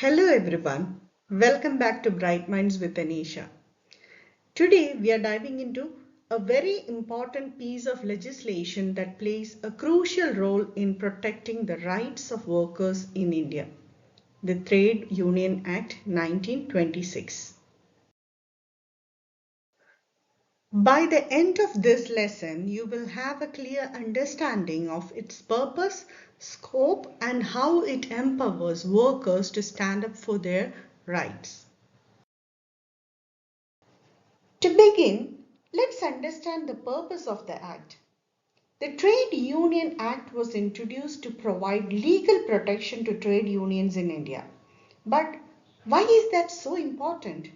Hello everyone, welcome back to Bright Minds with Anisha. Today we are diving into a very important piece of legislation that plays a crucial role in protecting the rights of workers in India, the Trade Union Act 1926. By the end of this lesson, you will have a clear understanding of its purpose, scope, and how it empowers workers to stand up for their rights. To begin, let's understand the purpose of the Act. The Trade Union Act was introduced to provide legal protection to trade unions in India. But why is that so important?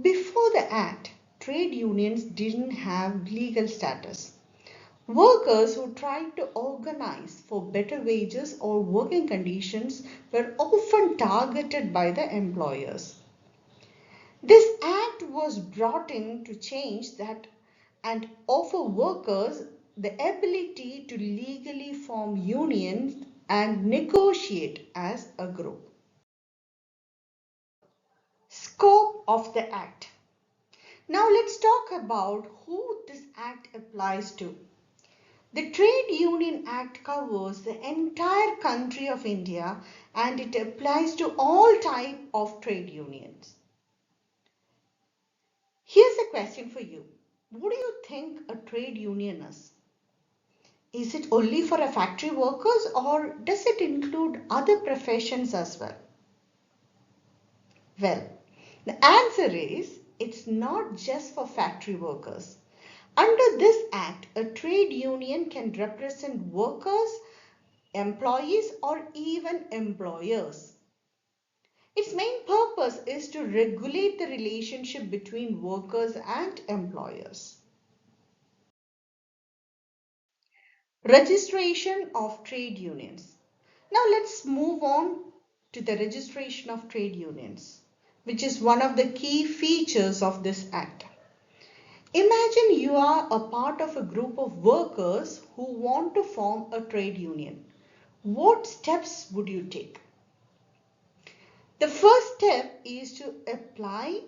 Before the Act, trade unions didn't have legal status. Workers who tried to organize for better wages or working conditions were often targeted by the employers. This act was brought in to change that and offer workers the ability to legally form unions and negotiate as a group. Scope of the Act. Now let's talk about who this Act applies to. The Trade Union Act covers the entire country of India and it applies to all types of trade unions. Here's a question for you. What do you think a trade union is? Is it only for a factory workers or does it include other professions as well? Well, the answer is it's not just for factory workers. Under this act, a trade union can represent workers, employees, or even employers. Its main purpose is to regulate the relationship between workers and employers. Registration of trade unions. Now let's move on to the registration of trade unions, which is one of the key features of this act. Imagine you are a part of a group of workers who want to form a trade union. What steps would you take? The first step is to apply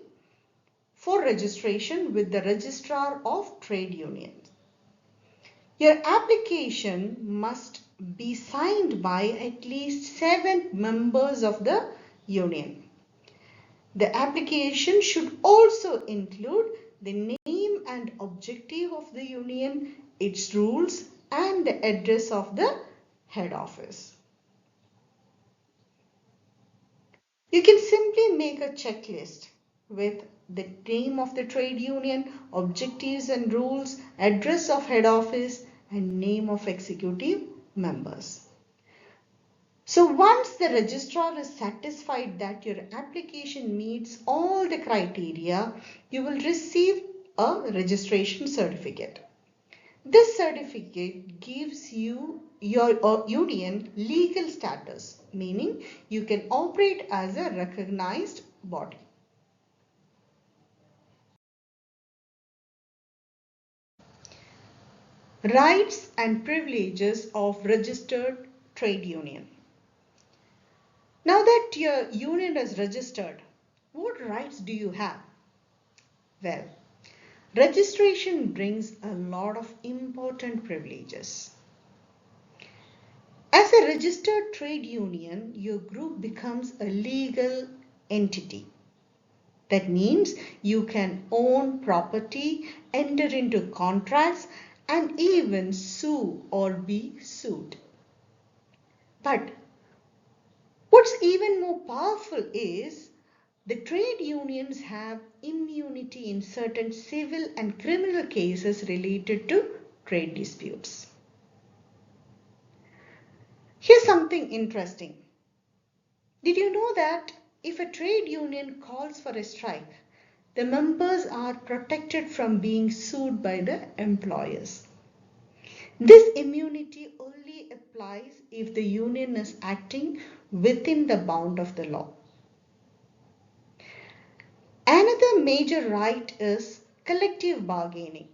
for registration with the Registrar of Trade Unions. Your application must be signed by at least 7 members of the union. The application should also include the name and objective of the union, its rules, and the address of the head office. You can simply make a checklist with the name of the trade union, objectives and rules, address of head office, and name of executive members. So once the registrar is satisfied that your application meets all the criteria, you will receive a registration certificate. This certificate gives you your union legal status, meaning you can operate as a recognized body. Rights and privileges of registered trade union. Now that your union is registered, what rights do you have? Well, registration brings a lot of important privileges. As a registered trade union, your group becomes a legal entity. That means you can own property, enter into contracts, and even sue or be sued. But what's even more powerful is the trade unions have immunity in certain civil and criminal cases related to trade disputes. Here's something interesting. Did you know that if a trade union calls for a strike, the members are protected from being sued by the employers? This immunity only applies if the union is acting within the bound of the law. Another major right is collective bargaining.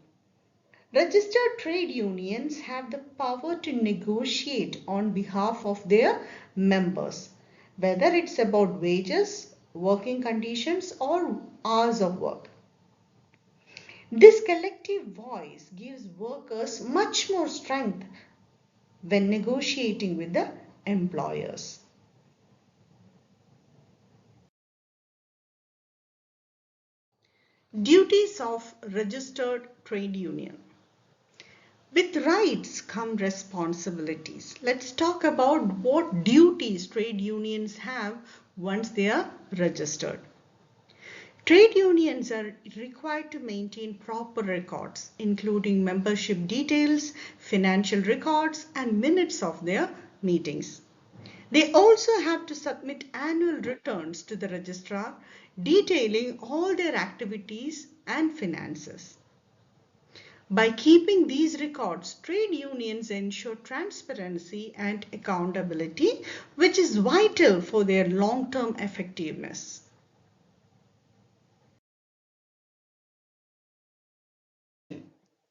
Registered trade unions have the power to negotiate on behalf of their members. whether it's about wages, working conditions, or hours of work. This collective voice gives workers much more strength when negotiating with the employers. Duties of registered trade union. With rights come responsibilities. Let's talk about what duties trade unions have once they are registered. Trade unions are required to maintain proper records, including membership details, financial records, and minutes of their meetings. They also have to submit annual returns to the registrar detailing all their activities and finances. By keeping these records, trade unions ensure transparency and accountability, which is vital for their long-term effectiveness.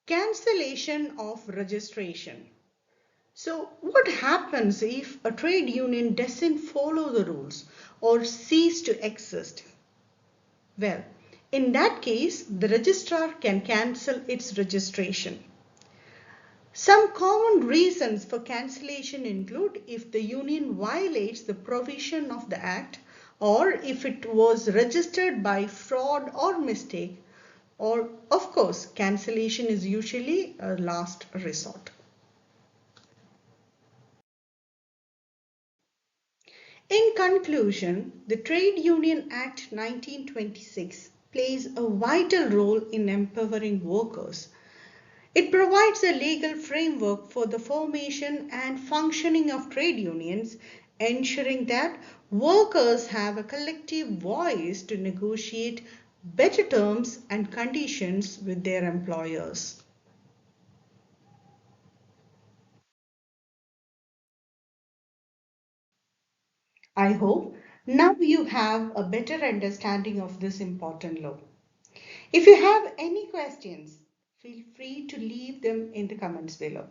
Cancellation of registration. So what happens if a trade union doesn't follow the rules or cease to exist? Well, in that case, the registrar can cancel its registration. Some common reasons for cancellation include if the union violates the provision of the Act, or if it was registered by fraud or mistake, or of course, cancellation is usually a last resort. In conclusion, the Trade Union Act 1926 plays a vital role in empowering workers. It provides a legal framework for the formation and functioning of trade unions, ensuring that workers have a collective voice to negotiate better terms and conditions with their employers. I hope now you have a better understanding of this important law. If you have any questions, feel free to leave them in the comments below.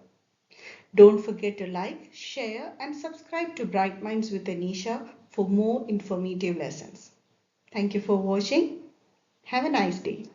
Don't forget to like, share, and subscribe to Bright Minds with Anisha for more informative lessons. Thank you for watching. Have a nice day.